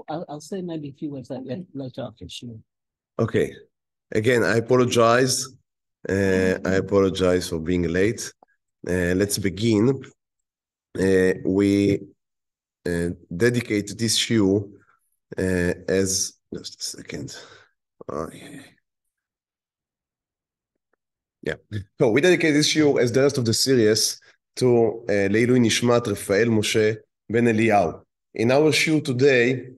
I'll say maybe a few words later after sure. Okay. Again, I apologize. I apologize for being late. Let's begin. We dedicate this shiur as just a second. Yeah. So we dedicate this shiur as the rest of the series to לעילוי נשמת רפאל משה בן אליהו. In our shiur today,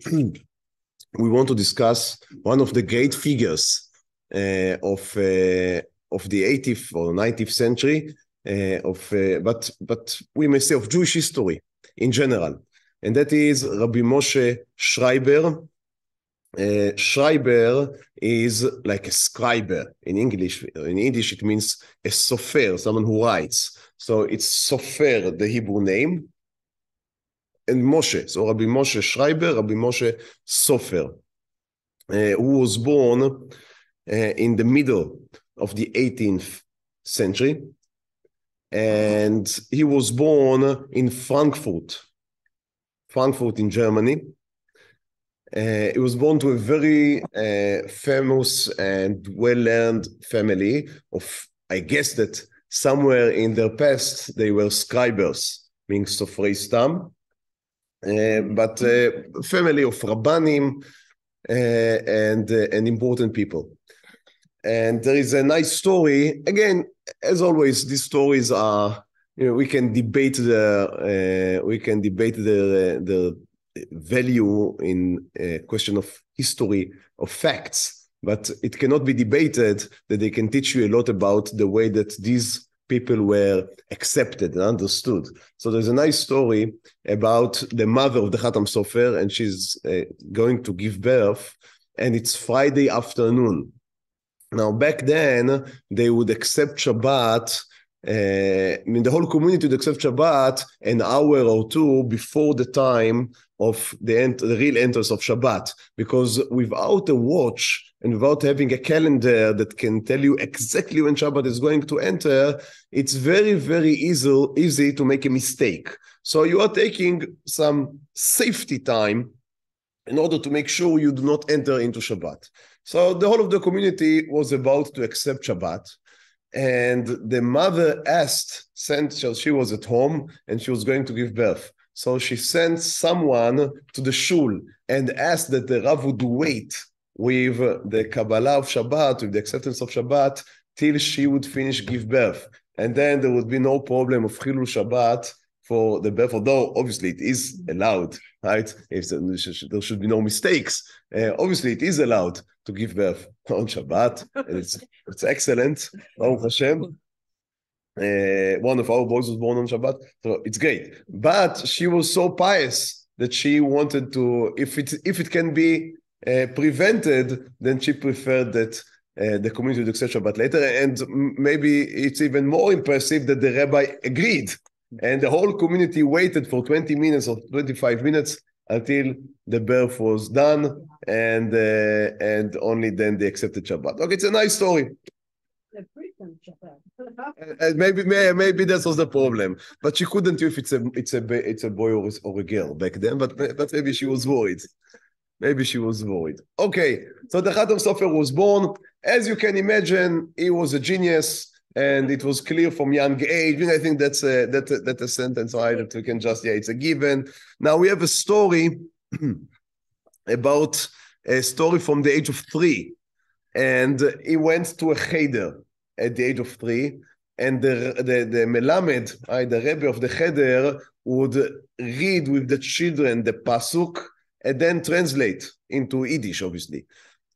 we want to discuss one of the great figures of the 80th or 90th century, but we may say of Jewish history in general, and that is Rabbi Moshe Schreiber. Schreiber is like a scriber in English. In Yiddish, it means a sofer, someone who writes. So it's Sofer, the Hebrew name, and Moshe. So Rabbi Moshe Schreiber, Rabbi Moshe Sofer, who was born in the middle of the 18th century, and he was born in Frankfurt in Germany. He was born to a very famous and well-learned family of, I guess that somewhere in their past they were scribers, meaning sofrei stam, but family of rabbanim and important people. And there is a nice story. Again, as always, these stories are, we can debate the value in a question of history, of facts, but it cannot be debated that they can teach you a lot about the way that these people were accepted and understood. So there's a nice story about the mother of the Chatam Sofer, and she's going to give birth, and it's Friday afternoon. Now, back then, they would accept Shabbat, the whole community would accept Shabbat an hour or two before the time of the real entrance of Shabbat, because without a watch and without having a calendar that can tell you exactly when Shabbat is going to enter, it's very, very easy to make a mistake. So you are taking some safety time in order to make sure you do not enter into Shabbat. So the whole of the community was about to accept Shabbat, and the mother she was at home and she was going to give birth. So she sent someone to the shul and asked that the Rav would wait with the Kabbalah of Shabbat, with the acceptance of Shabbat, till she would finish give birth. And then there would be no problem of Chilul Shabbat for the birth, although obviously it is allowed, right? There should be no mistakes. Obviously it is allowed to give birth on Shabbat. It's excellent. Baruch Hashem. One of our boys was born on Shabbat, so it's great. But she was so pious that she wanted to, if it can be prevented, then she preferred that the community would accept Shabbat later. And maybe it's even more impressive that the rabbi agreed, and the whole community waited for 20 minutes or 25 minutes until the birth was done, and only then they accepted Shabbat. Okay, it's a nice story. Maybe that was the problem, but she couldn't do if it's a boy or a girl back then. But maybe she was worried. Okay, so the Chatam Sofer was born. As you can imagine, he was a genius, and it was clear from young age. I think that's a sentence, right? That we can just, it's a given. Now we have a story about a story from the age of 3, and he went to a cheder at the age of 3, and the melamed, the Rebbe of the cheder, would read with the children the pasuk and then translate into Yiddish, obviously.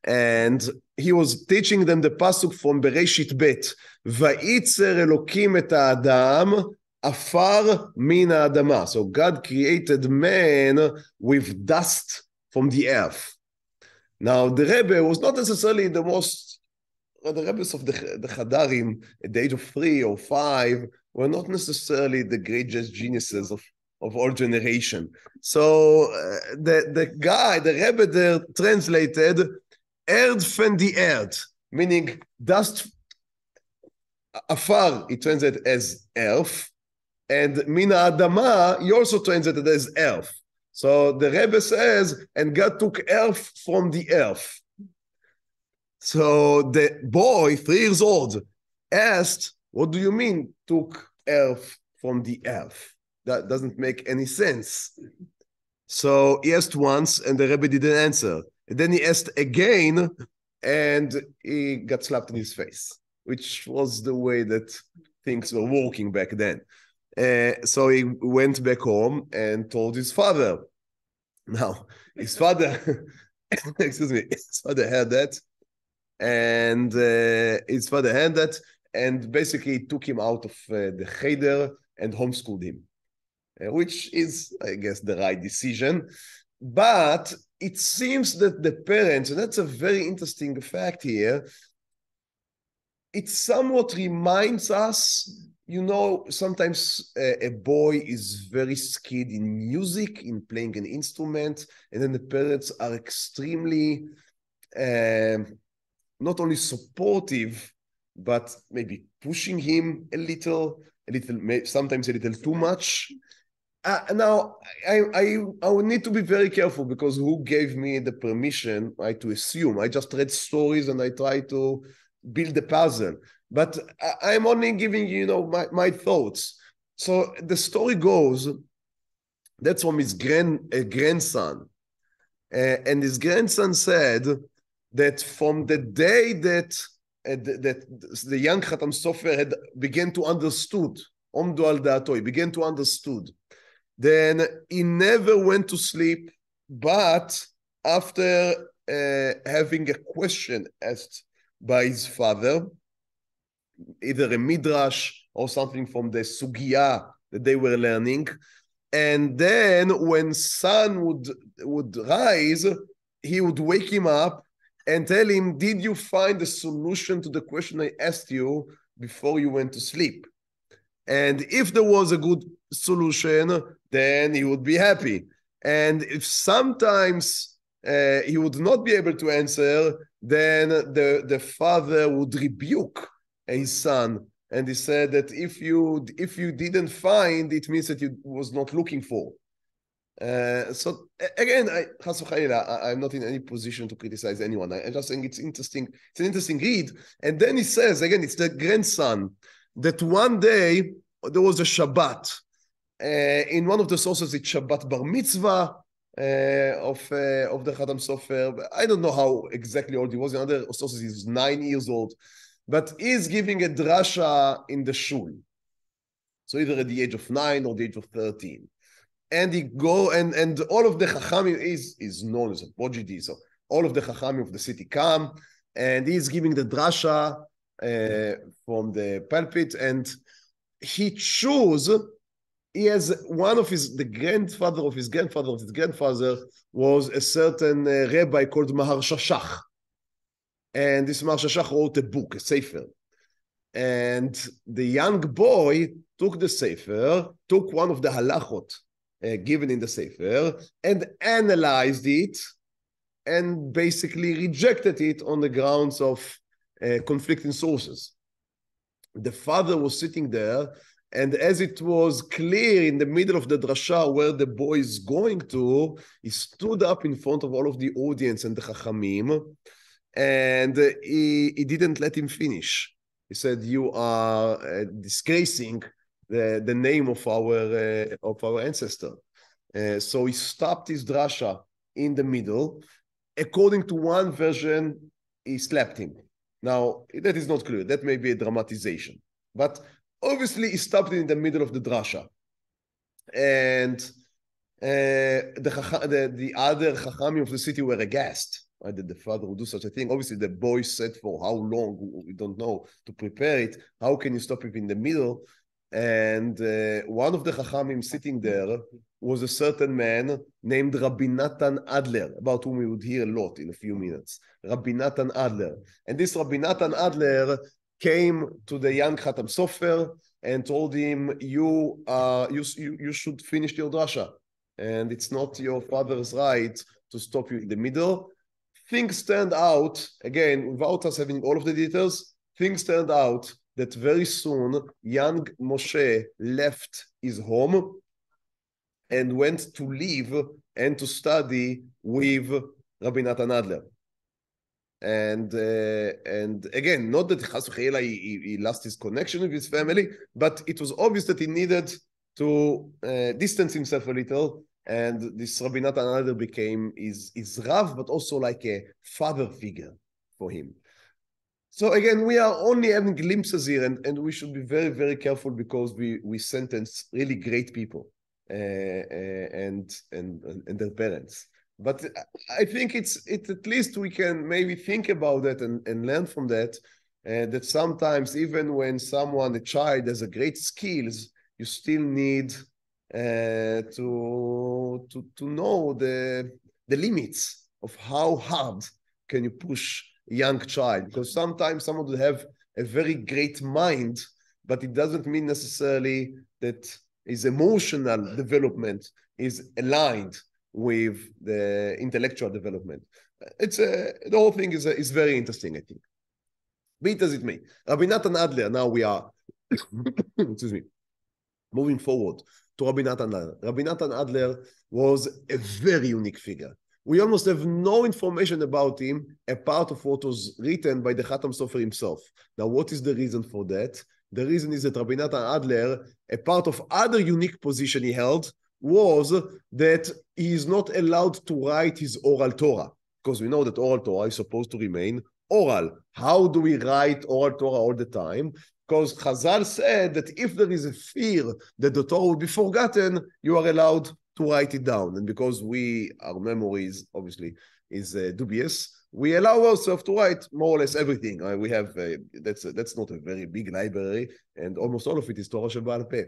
And he was teaching them the pasuk from Bereshit Bet, Vayitzer Elokim et ha'adam afar min ha'adama. So God created man with dust from the earth. Now the Rebbe was not necessarily the Rebbes of the Chadarim at the age of 3 or 5 were not necessarily the greatest geniuses of all generation. So the Rebbe there translated Erd van die Erd, meaning dust. Afar, it translated as earth, And Mina Adama, he also translated as earth. So the Rebbe says, and God took earth from the earth. So the boy, 3 years old, asked, what do you mean took earth from the earth? That doesn't make any sense. So he asked once, and the Rebbe didn't answer. And then he asked again, and he got slapped in his face, which was the way that things were working back then. So he went back home and told his father. Now, his father, excuse me, his father heard that, and basically took him out of the cheder and homeschooled him, which is, I guess, the right decision. But it seems that the parents, and that's a very interesting fact here, it somewhat reminds us, you know, sometimes a boy is very skilled in music, in playing an instrument, and then the parents are extremely not only supportive, but maybe pushing him a little, sometimes a little too much. Now, I would need to be very careful, because who gave me the permission, right, to assume? I just read stories and I try to build the puzzle. But I'm only giving you, my thoughts. So the story goes, that's from his grandson. And his grandson said that from the day that the young Chatam Sofer had began to understood, עמדו על דעתו, he began to understood, then he never went to sleep, but after having a question asked by his father, either a midrash or something from the sugya that they were learning, and then when sun would rise, he would wake him up and tell him, did you find the solution to the question I asked you before you went to sleep? And if there was a good solution, then he would be happy. And if sometimes he would not be able to answer, then the father would rebuke his son. And he said that if you didn't find, it means that you was not looking for. So again, I'm not in any position to criticize anyone. I just think it's interesting. It's an interesting read. And then he says, again, it's the grandson, that one day there was a Shabbat. In one of the sources, it's Shabbat bar mitzvah of the Chatam Sofer. I don't know how exactly old he was. In other sources, he was 9 years old. But he's giving a drasha in the shul. So either at the age of 9 or the age of 13. And he go and all of the chachamim is known as a prodigy. So all of the chachamim of the city come, and he's giving the drasha from the pulpit, and he has the grandfather of his grandfather was a certain rabbi called Mahar Shashach. And this Mahar Shashach wrote a book, a sefer. And the young boy took the sefer, took one of the halachot given in the sefer, and analyzed it, and basically rejected it on the grounds of conflicting sources. The father was sitting there, and as it was clear in the middle of the drasha where the boy is going to, he stood up in front of all of the audience and the chachamim, and he didn't let him finish. He said, you are disgracing the name of our ancestor. So he stopped his drasha in the middle. According to one version, he slapped him. Now, that is not clear. That may be a dramatization. But obviously, he stopped it in the middle of the drasha. And the other chachamim of the city were aghast. Right, that the father would do such a thing. Obviously, the boy said for how long, we don't know, to prepare it. How can you stop it in the middle? And one of the chachamim sitting there was a certain man named Rabbi Natan Adler, about whom we would hear a lot in a few minutes. Rabbi Natan Adler. And this Rabbi Natan Adler came to the young Chatam Sofer and told him, you should finish your drasha. And it's not your father's right to stop you in the middle. Things turned out, again, without us having all of the details, things turned out that very soon young Moshe left his home and went to live and to study with Rabbi Natan Adler. And again, not that he lost his connection with his family, but it was obvious that he needed to distance himself a little. And this Rabbi Natan Adler became his Rav, but also like a father figure for him. So again, we are only having glimpses here, and we should be very, very careful because we sentence really great people and their parents. But I think it's at least we can maybe think about that and learn from that, that sometimes even when a child has a great skills, you still need to know the limits of how hard can you push a young child, because sometimes someone will have a very great mind, but it doesn't mean necessarily that his emotional development is aligned with the intellectual development. The whole thing is very interesting, I think. Be it as it may. Rabbi Natan Adler, now we are excuse me, moving forward to Rabbi Natan Adler. Rabbi Natan Adler was a very unique figure. We almost have no information about him apart of what was written by the Chatam Sofer himself. Now, what is the reason for that? The reason is that Rabbi Natan Adler, a part of other unique position he held, was that he is not allowed to write his oral Torah, because we know that oral Torah is supposed to remain oral. How do we write oral Torah all the time? Because Chazal said that if there is a fear that the Torah will be forgotten, you are allowed to write it down. And because our memory is obviously dubious, we allow ourselves to write more or less everything. We have, that's not a very big library, and almost all of it is Torah she'ba'al peh.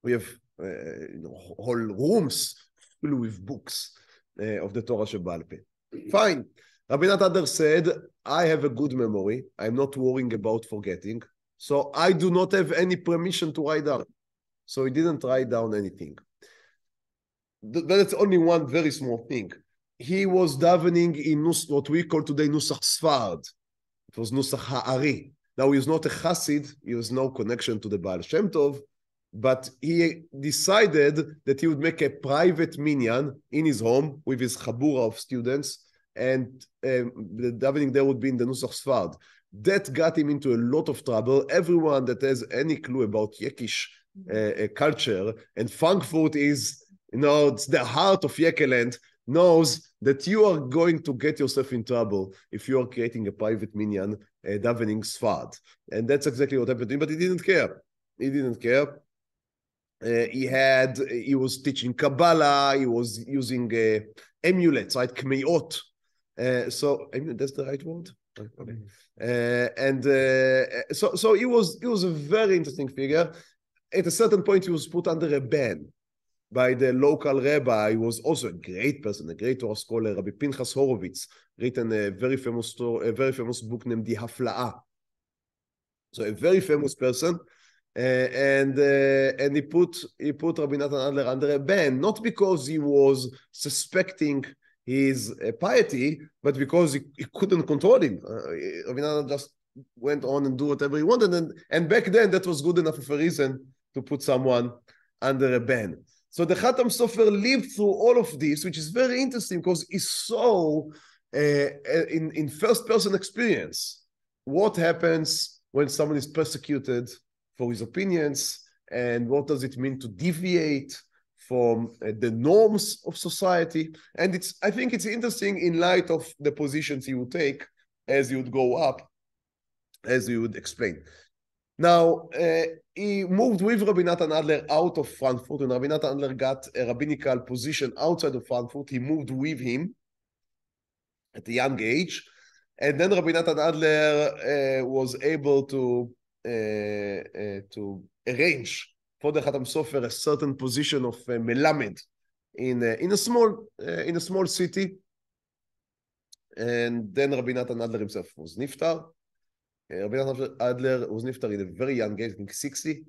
We have whole rooms filled with books of the Torah she'ba'al peh. Fine. Rabbi Natan Adler said, I have a good memory. I'm not worrying about forgetting. So I do not have any permission to write down. So he didn't write down anything. That's only one very small thing. He was davening in what we call today Nusach Sfard. It was Nusach Ha'ari. Now he is not a Chassid. He has no connection to the Baal Shem Tov. But he decided that he would make a private minyan in his home with his chabura of students, and the davening there would be in the Nusach Sfard. That got him into a lot of trouble. Everyone that has any clue about Yekish culture, and Frankfurt is, it's the heart of Yekeland, knows that you are going to get yourself in trouble if you are creating a private minyan, davening Sfard. And that's exactly what happened to him, but he didn't care. He didn't care. He was teaching Kabbalah, he was using amulets, right? Kmeiot. So that's the right word? Okay. So he was a very interesting figure. At a certain point, he was put under a ban by the local rabbi. He was also a great person, a great Torah scholar, Rabbi Pinchas Horowitz, written a very famous book named The Hafla'ah. So a very famous person. And he put Rabbi Natan Adler under a ban, not because he was suspecting his piety, but because he couldn't control him. Rabbi Natan just went on and do whatever he wanted, and back then that was good enough of a reason to put someone under a ban. So the Chatam Sofer lived through all of this, which is very interesting because he saw in first-person experience what happens when someone is persecuted for his opinions, and what does it mean to deviate from the norms of society. And I think it's interesting in light of the positions he would take as he would go up, as he would explain. Now, he moved with Rabbi Natan Adler out of Frankfurt, and Rabbi Natan Adler got a rabbinical position outside of Frankfurt. He moved with him at a young age, and then Rabbi Natan Adler was able to arrange for the Chatam Sofer a certain position of melamed in a small city, and then Rabbi Natan Adler himself was niftar. Rabbi Natan Adler was niftar in a very young age, I think 60,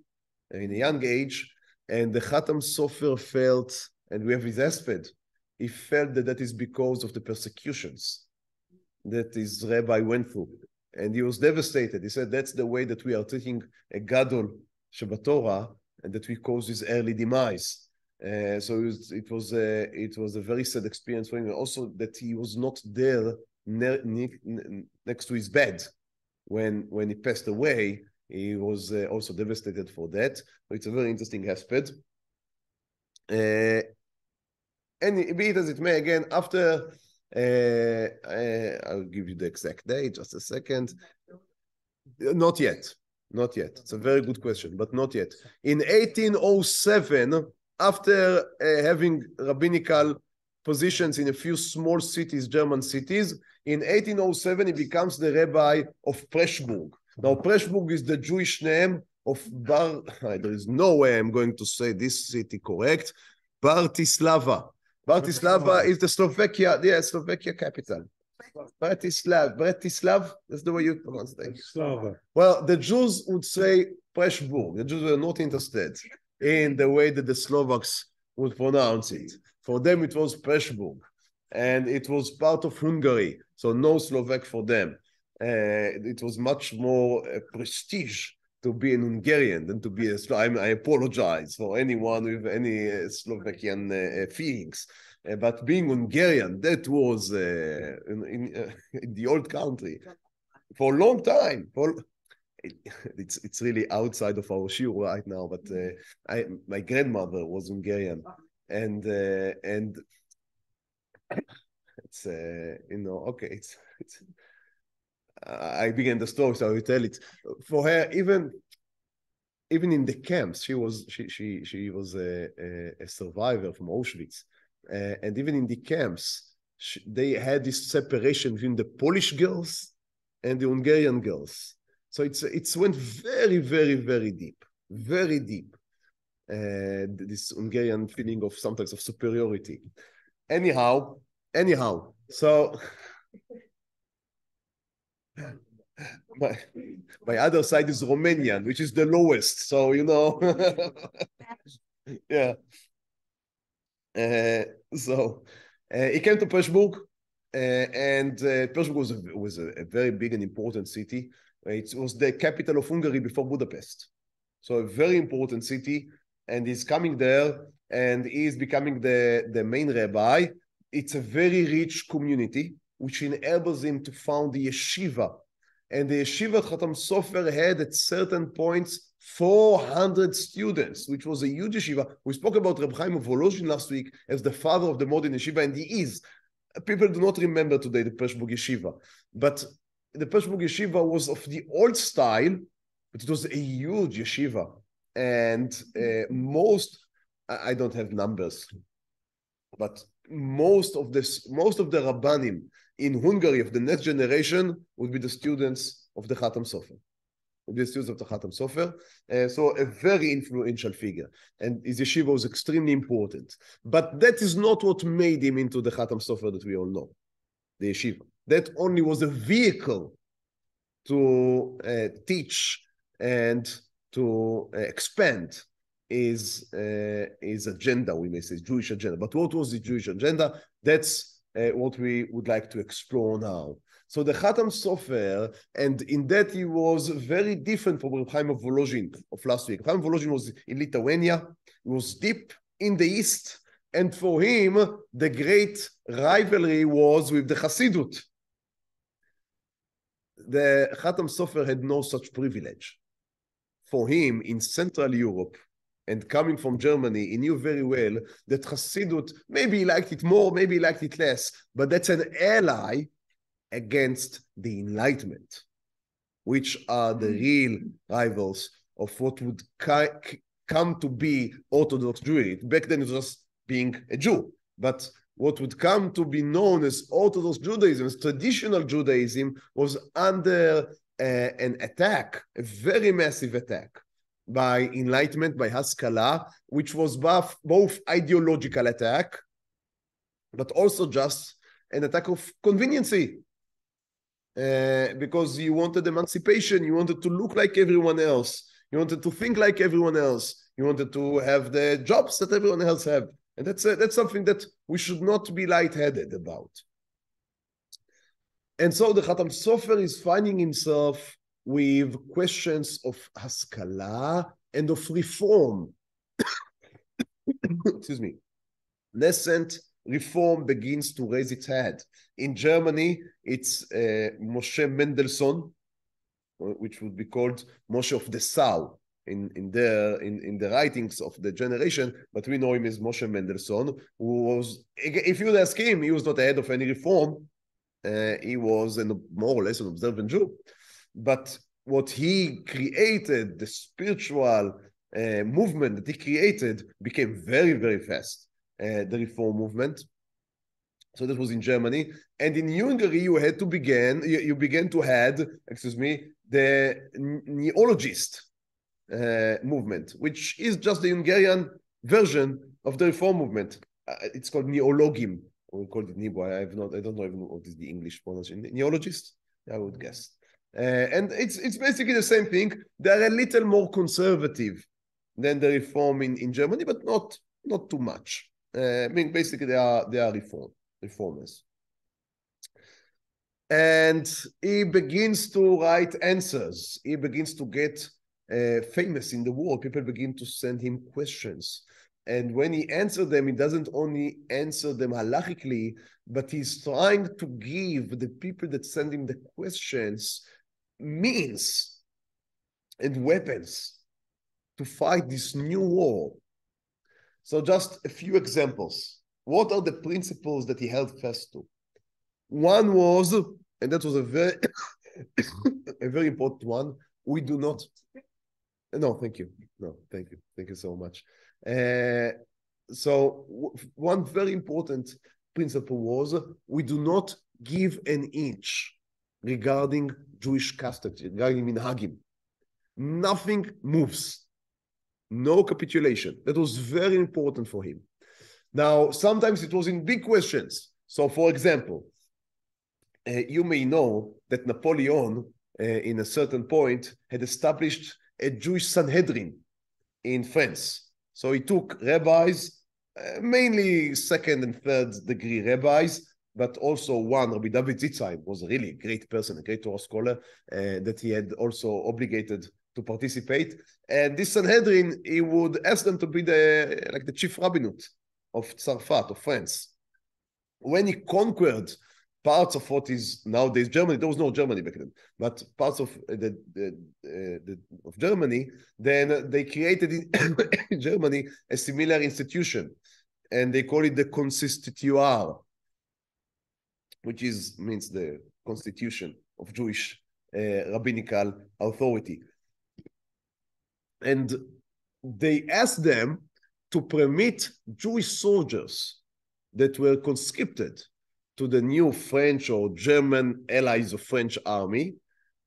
in a young age, and the Chatam Sofer felt, and we have his aspect, he felt that is because of the persecutions that his rabbi went through. And he was devastated. He said, that's the way that we are treating a gadol shebatorah, and that we caused his early demise. So it was a very sad experience for him. Also that he was not there next to his bed when he passed away. He was also devastated for that. So it's a very interesting aspect. And be it as it may, again, after I'll give you the exact date, just a second. Not yet. Not yet. It's a very good question, but not yet. In 1807, after having rabbinical positions in a few small cities, German cities, in 1807 he becomes the rabbi of Pressburg. Now, Pressburg is the Jewish name of there is no way I'm going to say this city correct, Bratislava. Bratislava is the Slovakia capital. Bratislav, that's the way you pronounce it. Well, the Jews would say Pressburg. The Jews were not interested in the way that the Slovaks would pronounce it. For them, it was Pressburg, and it was part of Hungary, so no Slovak for them. It was much more prestige to be an Hungarian than to be a Slovak. I apologize for anyone with any Slovakian feelings. But being Hungarian, that was in the old country for a long time. It's really outside of our shiur right now, but my grandmother was Hungarian, and it's okay. It's I began the story, so I will tell it. For her, even in the camps, she was a survivor from Auschwitz, and even in the camps, they had this separation between the Polish girls and the Hungarian girls. So it's went very, very, very deep, very deep. This Hungarian feeling of sometimes of superiority. Anyhow, so. My other side is Romanian, which is the lowest. So, yeah. So he came to Pressburg, and Pressburg was a very big and important city. It was the capital of Hungary before Budapest. So a very important city, and he's coming there, and he's becoming the main rabbi. It's a very rich community, which enables him to found the yeshiva. And the yeshiva at Chatam Sofer had at certain points 400 students, which was a huge yeshiva. We spoke about Reb Chaim of Volozhin last week as the father of the modern yeshiva, and he is. People do not remember today the Pressburg yeshiva. But the Pressburg yeshiva was of the old style, but it was a huge yeshiva. And I don't have numbers, but most of the Rabbanim in Hungary of the next generation would be the students of the Chatam Sofer. So a very influential figure. And his yeshiva was extremely important. But that is not what made him into the Chatam Sofer that we all know, the yeshiva. That only was a vehicle to teach and to expand his agenda, we may say, Jewish agenda. But what was the Jewish agenda? That's what we would like to explore now. So the Chatam Sofer, and in that he was very different from Reb Chaim of Volozhin of last week. Reb Chaim of Volozhin was in Lithuania, he was deep in the east, and for him, the great rivalry was with the Hasidut. The Chatam Sofer had no such privilege. For him, in Central Europe, and coming from Germany, he knew very well that Hasidut, maybe he liked it more, maybe he liked it less, but that's an ally against the Enlightenment, which are the real rivals of what would come to be Orthodox Jewry. Back then it was just being a Jew, but what would come to be known as Orthodox Judaism, as traditional Judaism, was under an attack, a very massive attack, by Enlightenment, by Haskalah, which was both ideological attack, but also just an attack of conveniency. Because you wanted emancipation, you wanted to look like everyone else, you wanted to think like everyone else, you wanted to have the jobs that everyone else have. And that's something that we should not be lightheaded about. And so the Chatam Sofer is finding himself with questions of Haskalah and of reform excuse me, nascent reform begins to raise its head. In Germany, it's Moshe Mendelssohn, which would be called Moshe of the Sau in the writings of the generation, but we know him as Moshe Mendelssohn, who was, if you ask him, he was not the head of any reform. He was more or less an observant Jew. But what he created, the spiritual movement that he created, became very, very fast, the reform movement. So that was in Germany. And in Hungary, you began to have, the neologist movement, which is just the Hungarian version of the reform movement. It's called neologim. We call it Nibo. I don't know even what is the English pronunciation. Neologist, I would guess. And it's basically the same thing. They're a little more conservative than the reform in Germany, but not too much. I mean, basically they are reformers. And he begins to write answers. He begins to get famous in the world. People begin to send him questions. And when he answers them, he doesn't only answer them halachically, but he's trying to give the people that send him the questions means and weapons to fight this new war. So just a few examples. What are the principles that he held fast to? One was, and that was a very, a very important one, we do not... No, thank you. No, thank you. Thank you so much. So one very important principle was we do not give an inch regarding Jewish custody, regarding minhagim. Nothing moves. No capitulation. That was very important for him. Now, sometimes it was in big questions. So, for example, you may know that Napoleon, in a certain point, had established a Jewish Sanhedrin in France. So he took rabbis, mainly second and third degree rabbis, but also one, Rabbi David Zitzai, was a really great person, a great Torah scholar, that he had also obligated to participate. And this Sanhedrin, he would ask them to be the chief rabbinate of Tzarfat, of France. When he conquered parts of what is nowadays Germany, there was no Germany back then, but parts of of Germany, then they created in Germany a similar institution, and they call it the Constitutoire, which means the constitution of Jewish rabbinical authority. And they asked them to permit Jewish soldiers that were conscripted to the new French or German allies of French army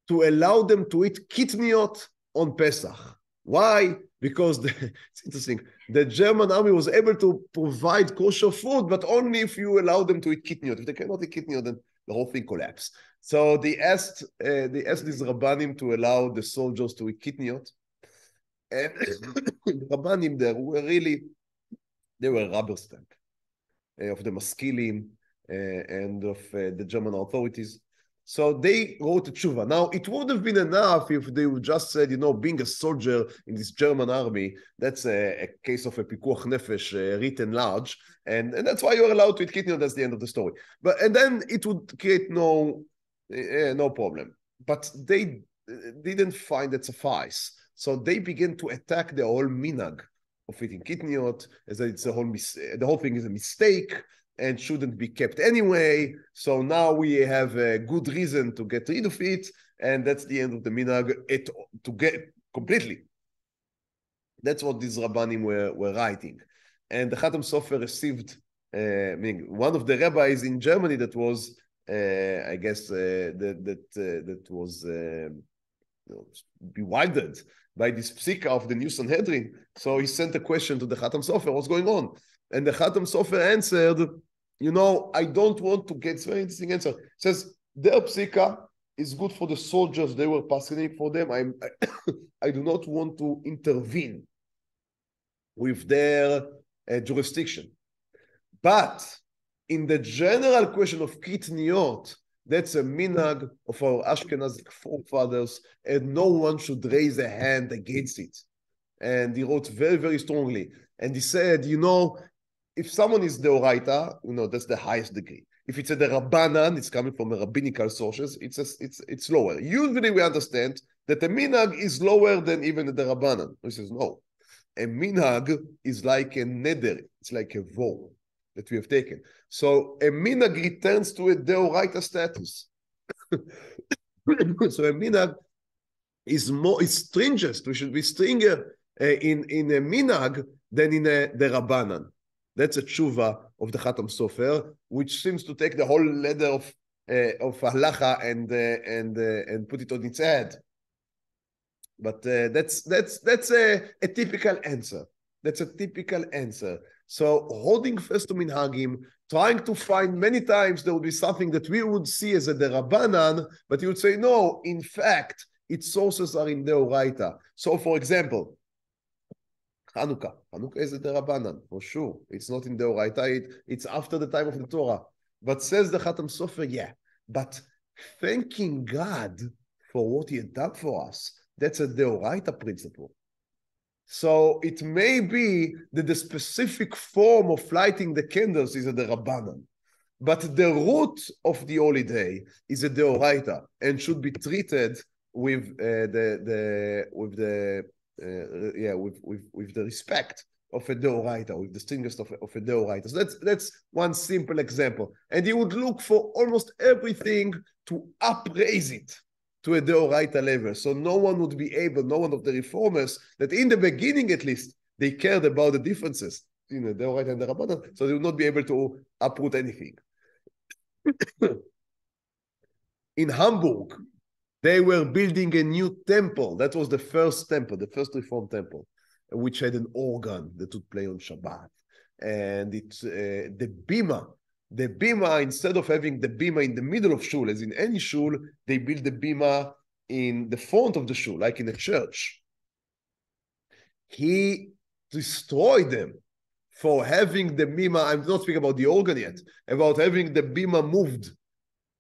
to allow them to eat kitniot on Pesach. Why? Because it's interesting. The German army was able to provide kosher food, but only if you allow them to eat kitniot. If they cannot eat kitniot, then the whole thing collapsed. So they asked these rabbanim to allow the soldiers to eat kitniot. And the rabbanim there were they were rubber stamp of the maskilim and of the German authorities. So they wrote a tshuva. Now, it would have been enough if they would just said, being a soldier in this German army, that's a case of a pikuach nefesh written large, and that's why you're allowed to eat kitniot. That's the end of the story. And then it would create no problem. But they didn't find that suffice. So they began to attack the whole minhag of eating kitniot, as it's the whole thing is a mistake and shouldn't be kept anyway. So now we have a good reason to get rid of it, and that's the end of the minhag to get completely. That's what these rabbanim were writing. And the Chatam Sofer received, one of the rabbis in Germany that was, I guess, that was bewildered by this psika of the new Sanhedrin. So he sent a question to the Chatam Sofer, what's going on? And the Chatam Sofer answered, I don't want to get, it's a very interesting answer. It says, their psika is good for the soldiers, they were passing for them. I do not want to intervene with their jurisdiction. But in the general question of kitniot, that's a minhag of our Ashkenazic forefathers, and no one should raise a hand against it. and he wrote very, very strongly. And he said, you know, if someone is deoraita, you know, that's the highest degree. If it's a derabanan, it's coming from a rabbinical sources, it's lower. Usually we understand that a minhag is lower than even a derabanan. He says, no. A minhag is like a neder, it's like a vow that we have taken. So a minhag returns to a deoraita status. So a minhag is stringent. We should be stringer in a minhag than in a derabanan. That's a tshuva of the Chatam Sofer, which seems to take the whole ladder of halacha and put it on its head. But that's a typical answer. That's a typical answer. So holding fast to minhagim, trying to find many times there would be something that we would see as a derabanan, but you would say, no, in fact, its sources are in deoraita. So for example, Hanukkah is a derabanan, for sure. It's not in deoraita, it's after the time of the Torah. But says the Chatam Sofer, yeah, but thanking God for what he had done for us, that's a deoraita principle. So it may be that the specific form of lighting the candles is a derabanan, but the root of the holy day is a deoraita and should be treated with the respect of a deoraita, with the strictness of a deoraita. So that's one simple example. And you would look for almost everything to upraise it to a deoraita level. So no one would be able, no one of the reformers, that in the beginning at least, they cared about the differences in the deoraita and the rabbanan, so they would not be able to uproot anything. In Hamburg, they were building a new temple. That was the first temple, the first reformed temple, which had an organ that would play on Shabbat. And it's the bima, instead of having the bima in the middle of shul, as in any shul, they build the bima in the front of the shul, like in a church. He destroyed them for having the bima. I'm not speaking about the organ yet, about having the bima moved.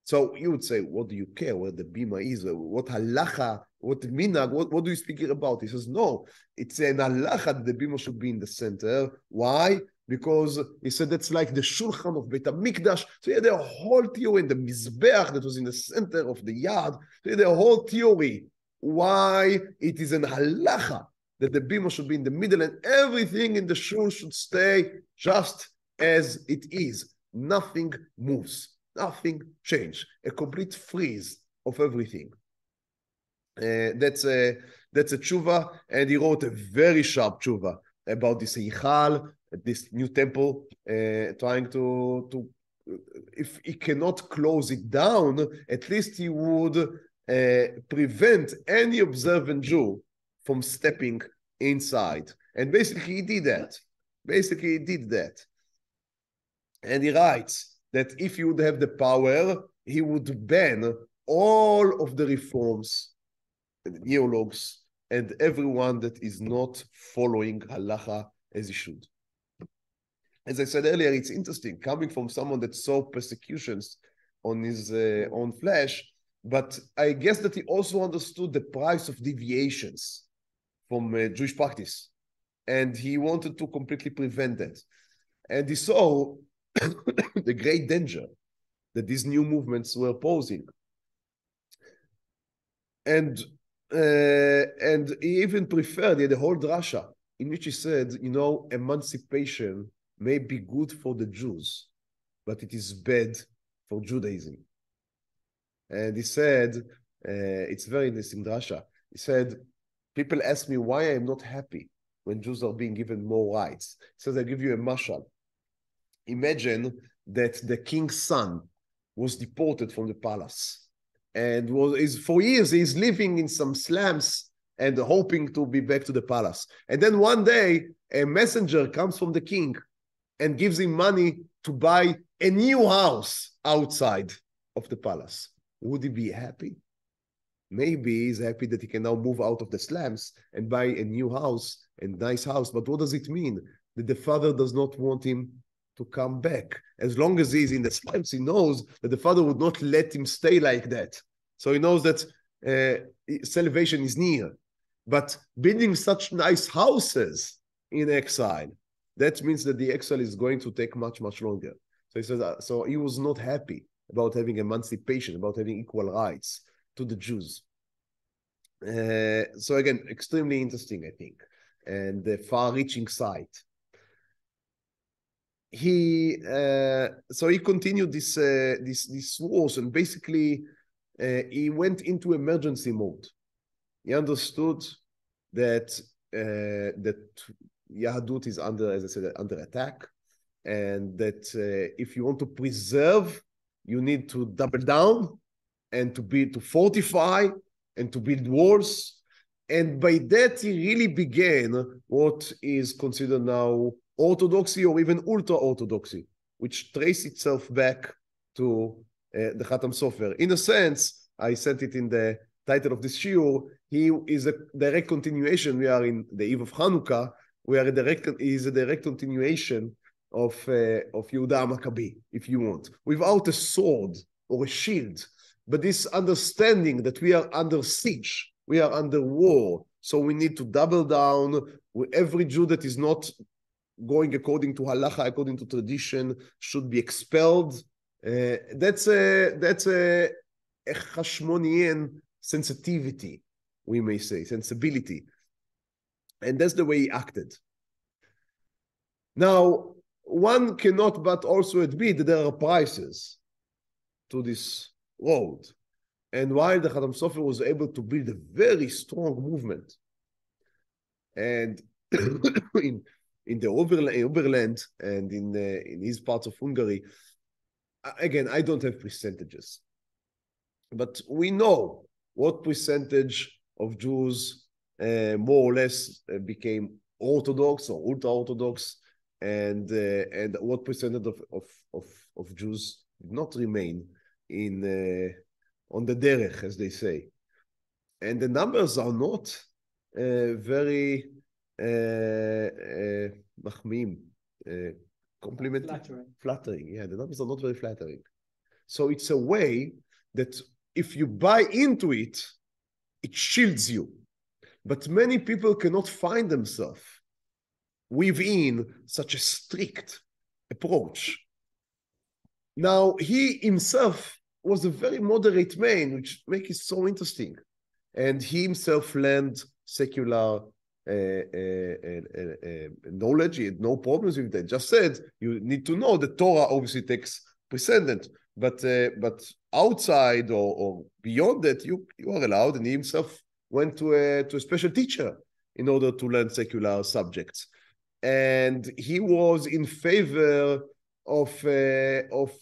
So you would say, what do you care where the bima is? What halacha, what minhag, what do you speak here about? He says, no, it's an halacha that the bima should be in the center. Why? Because he said that's like the shulchan of Beit HaMikdash. So he had a whole theory in the mizbeach that was in the center of the yard. So he had a whole theory why it is an halacha that the bima should be in the middle and everything in the shul should stay just as it is. Nothing moves. Nothing changed. A complete freeze of everything. That's a tshuva, and he wrote a very sharp tshuva about this heichal, this new temple, trying to if he cannot close it down, at least he would prevent any observant Jew from stepping inside. And basically he did that. And he writes that if he would have the power, he would ban all of the reforms, and the neologues, and everyone that is not following halacha as he should. As I said earlier, it's interesting, coming from someone that saw persecutions on his own flesh, but I guess that he also understood the price of deviations from Jewish practice, and he wanted to completely prevent that. And he saw the great danger that these new movements were posing. And he even preferred, he had a whole drasha in which he said, you know, emancipation may be good for the Jews, but it is bad for Judaism. And he said, it's very interesting drasha. He said, people ask me why I am not happy when Jews are being given more rights. He says, I'll give you a mashal. Imagine that the king's son was deported from the palace and for years he's living in some slums and hoping to be back to the palace. And then one day a messenger comes from the king and gives him money to buy a new house outside of the palace. Would he be happy? Maybe he's happy that he can now move out of the slums and buy a new house, a nice house. But what does it mean? That the father does not want him to come back. As long as he's in the slums, he knows that the father would not let him stay like that. So he knows that salvation is near. But building such nice houses in exile, that means that the exile is going to take much, much longer. So he says, so he was not happy about having emancipation, about having equal rights to the Jews. So again, extremely interesting, I think, and far-reaching sight. So he continued this wars, and basically he went into emergency mode. He understood that Yahadut is under, as I said, under attack, and that if you want to preserve, you need to double down and to fortify and to build walls. And by that, he really began what is considered now orthodoxy or even ultra-orthodoxy, which traces itself back to the Chatam Sofer. In a sense, I said it in the title of this shiur, he is a direct continuation. We are in the eve of Hanukkah. He is a direct continuation of Yehuda Maccabi, if you want, without a sword or a shield, but this understanding that we are under siege, we are under war, so we need to double down. Every Jew that is not going according to halacha, according to tradition, should be expelled. That's a Hashmonian sensitivity, we may say, sensibility. And that's the way he acted. Now, one cannot but also admit that there are prices to this road. And while the Chatam Sofer was able to build a very strong movement, and in the Oberland and in his parts of Hungary, again, I don't have percentages, but we know what percentage of Jews more or less became Orthodox or ultra-Orthodox, and what percentage of Jews did not remain on the derech, as they say. And the numbers are not very machmim, complimentary, flattering. Yeah, the numbers are not very flattering. So it's a way that if you buy into it, it shields you. But many people cannot find themselves within such a strict approach. Now, he himself was a very moderate man, which makes it so interesting. And he himself learned secular knowledge. He had no problems with that. Just said, you need to know the Torah obviously takes precedent, but outside or beyond that, you are allowed. And he himself went to a special teacher in order to learn secular subjects. And he was in favor of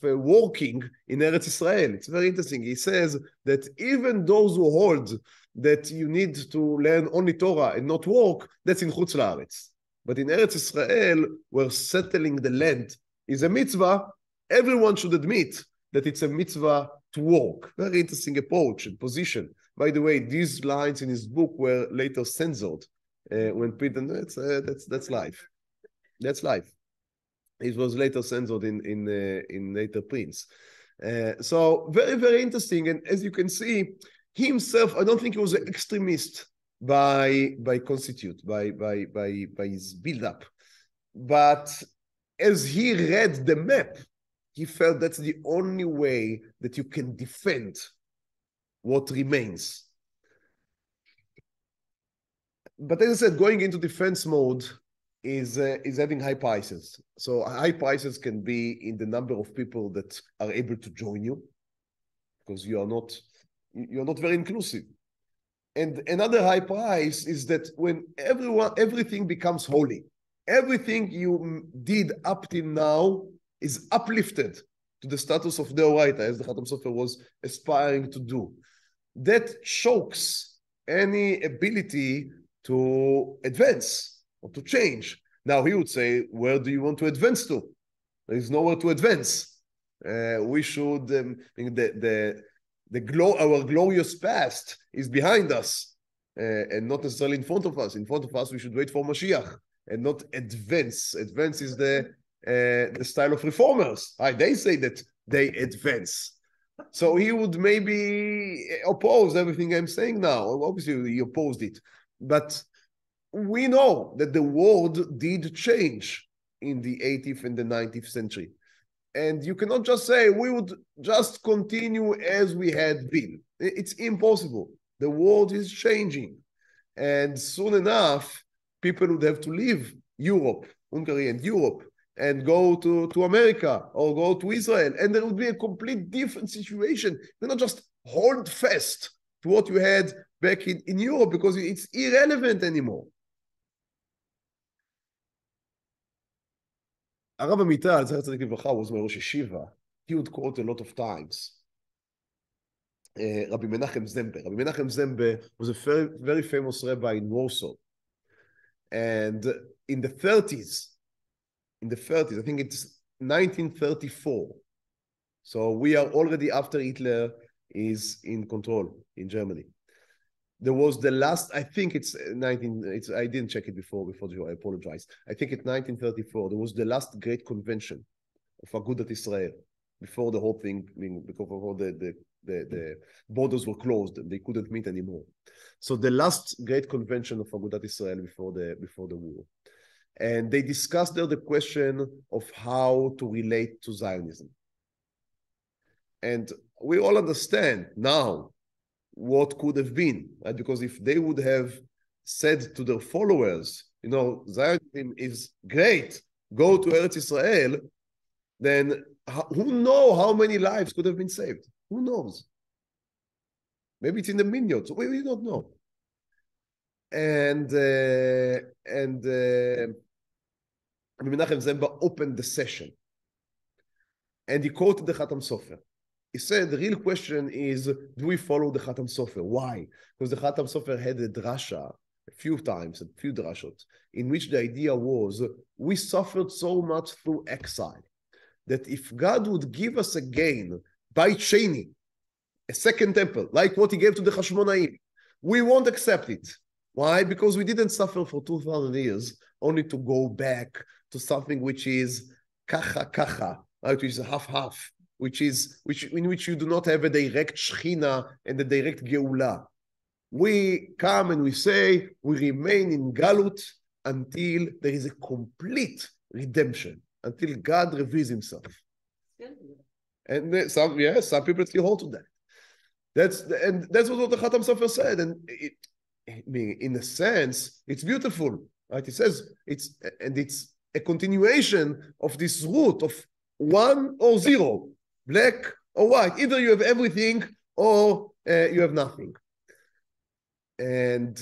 working in Eretz Israel. It's very interesting. He says that even those who hold that you need to learn only Torah and not work, that's in Chutz La'aretz. But in Eretz Israel, where settling the land is a mitzvah, everyone should admit that it's a mitzvah to work. Very interesting approach and position. By the way, these lines in his book were later censored when printed. That's life. That's life. It was later censored in later prints. So very, very interesting. And as you can see, he himself, I don't think he was an extremist by constitute, by his build-up. But as he read the map, he felt that's the only way that you can defend what remains. But as I said, going into defense mode is having high prices. So high prices can be in the number of people that are able to join you, because you're not very inclusive. And another high price is that when everything becomes holy, everything you did up till now is uplifted to the status of Deoraita, as the Chatam Sofer was aspiring to do. That chokes any ability to advance or to change. Now he would say, where do you want to advance to? There is nowhere to advance. We should, our glorious past is behind us and not necessarily in front of us. In front of us, we should wait for Mashiach and not advance. Advance is the style of reformers. They say that they advance. So he would maybe oppose everything I'm saying now. Obviously, he opposed it. But we know that the world did change in the 18th and the 19th century. And you cannot just say, we would just continue as we had been. It's impossible. The world is changing. And soon enough, people would have to leave Europe, Hungary and Europe, and go to America or go to Israel. And there would be a complete different situation. You cannot just hold fast to what you had back in Europe because it's irrelevant anymore. Arav Amital, Zecher Tzadik Livracha, was my Rosh Yeshiva. He would quote a lot of times Rabbi Menachem Zembe. Rabbi Menachem Zembe was a very, very famous rabbi in Warsaw. And in the 30s, I think it's 1934. So we are already after Hitler is in control in Germany. There was the last, I think it's I didn't check it before I apologize. I think it's 1934. There was the last great convention of Agudat Israel before the whole thing, because of all the borders were closed and they couldn't meet anymore. So the last great convention of Agudat Israel before the war. And they discussed there the question of how to relate to Zionism. And we all understand now what could have been, right? Because if they would have said to their followers, you know, Zionism is great, go to Eretz Israel, then who knows how many lives could have been saved? Who knows? Maybe it's in the millions. We don't know. And Menachem Zemba opened the session, and he quoted the Chatam Sofer. He said the real question is, do we follow the Chatam Sofer? Why? Because the Chatam Sofer had a drasha a few times, a few drashot, in which the idea was, we suffered so much through exile that if God would give us again, by Sheni, a second temple, like what he gave to the Hashmonaim, we won't accept it. Why? Because we didn't suffer for 2,000 years only to go back to something which is kacha, right? Which is half-half, in which you do not have a direct Shechina and a direct Geula. We come and we say, we remain in Galut until there is a complete redemption, until God reveals himself. And some people still hold to that. That's what the Chatam Sofer said. And in a sense, it's beautiful, right? It says it's a continuation of this root of 1 or 0, black or white. Either you have everything or you have nothing. And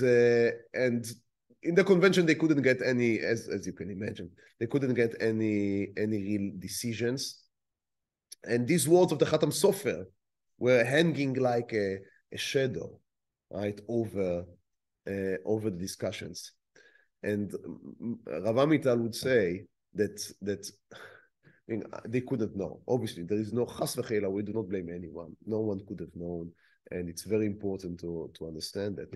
in the convention, they couldn't get any, as you can imagine, they couldn't get any real decisions. And these words of the Chatam Sofer were hanging like a shadow, right, over the discussions. And Rav Amital would say that they couldn't know. Obviously, there is no chas v'cheila. We do not blame anyone. No one could have known. And it's very important to understand that.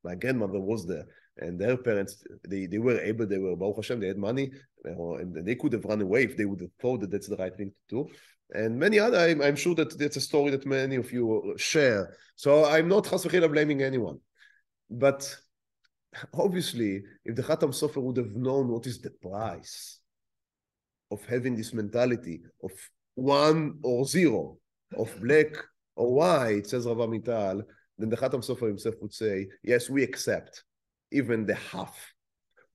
My grandmother was there, and their parents, they were Baruch Hashem, they had money, and they could have run away if they would have thought that that's the right thing to do. And many other, I'm sure that that's a story that many of you share. So I'm not chas v'cheila blaming anyone. But obviously, if the Chatam Sofer would have known what is the price of having this mentality of 1 or 0, of black or white, says Rav Amital, then the Chatam Sofer himself would say, yes, we accept even the half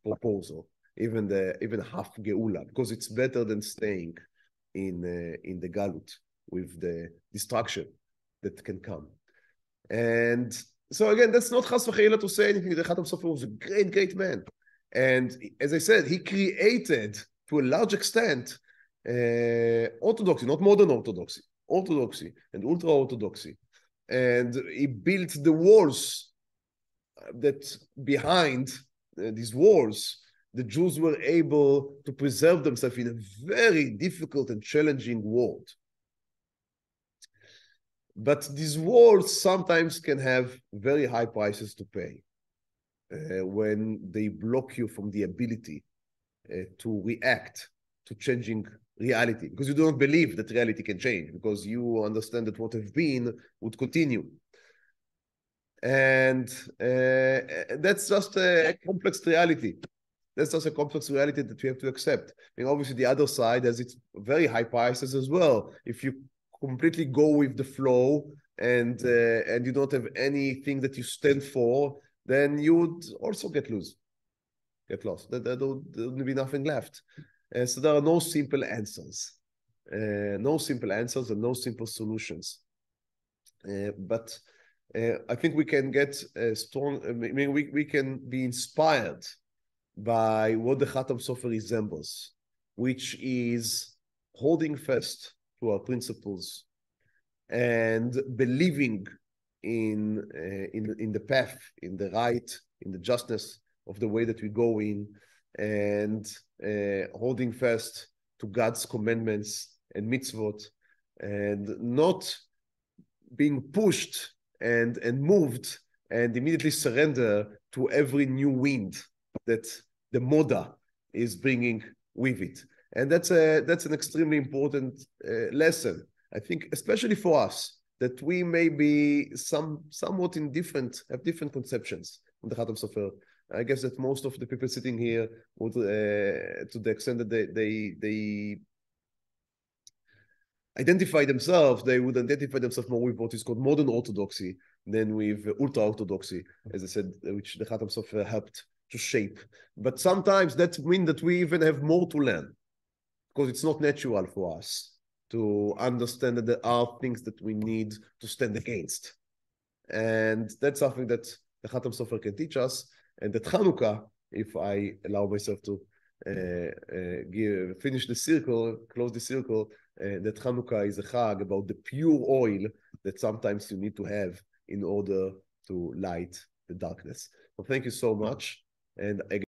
proposal, even half geula, because it's better than staying in the galut with the destruction that can come. And so again, that's not chas v'cheila to say anything. The Chatam Sofer was a great, great man. And as I said, he created, to a large extent, orthodoxy, not modern orthodoxy and ultra-orthodoxy. And he built the walls that behind these walls, the Jews were able to preserve themselves in a very difficult and challenging world. But these walls sometimes can have very high prices to pay when they block you from the ability to react to changing reality, because you do not believe that reality can change, because you understand that what have been would continue. And that's just a complex reality. That's just a complex reality that we have to accept. I mean, obviously, the other side has its very high prices as well. If you completely go with the flow and you don't have anything that you stand for, then you would also get lost. There would be nothing left. So there are no simple answers. No simple answers and no simple solutions. But I think we can get strong, I mean, we can be inspired by what the Chatam Sofer resembles, which is holding fast to our principles and believing in the path, in the right, in the justness of the way that we go in, and holding fast to God's commandments and mitzvot, and not being pushed and moved and immediately surrender to every new wind that the moda is bringing with it. And that's an extremely important lesson, I think, especially for us, that we may be somewhat have different conceptions on the Chatam Sofer. I guess that most of the people sitting here would, to the extent that they identify themselves, they would identify themselves more with what is called modern orthodoxy than with ultra-orthodoxy, as I said, which the Chatam Sofer helped to shape. But sometimes that means that we even have more to learn, because it's not natural for us to understand that there are things that we need to stand against. And that's something that the Chatam Sofer can teach us, and that Hanukkah, if I allow myself to finish the circle, close the circle, that Hanukkah is a chag about the pure oil that sometimes you need to have in order to light the darkness. Well, thank you so much. And again,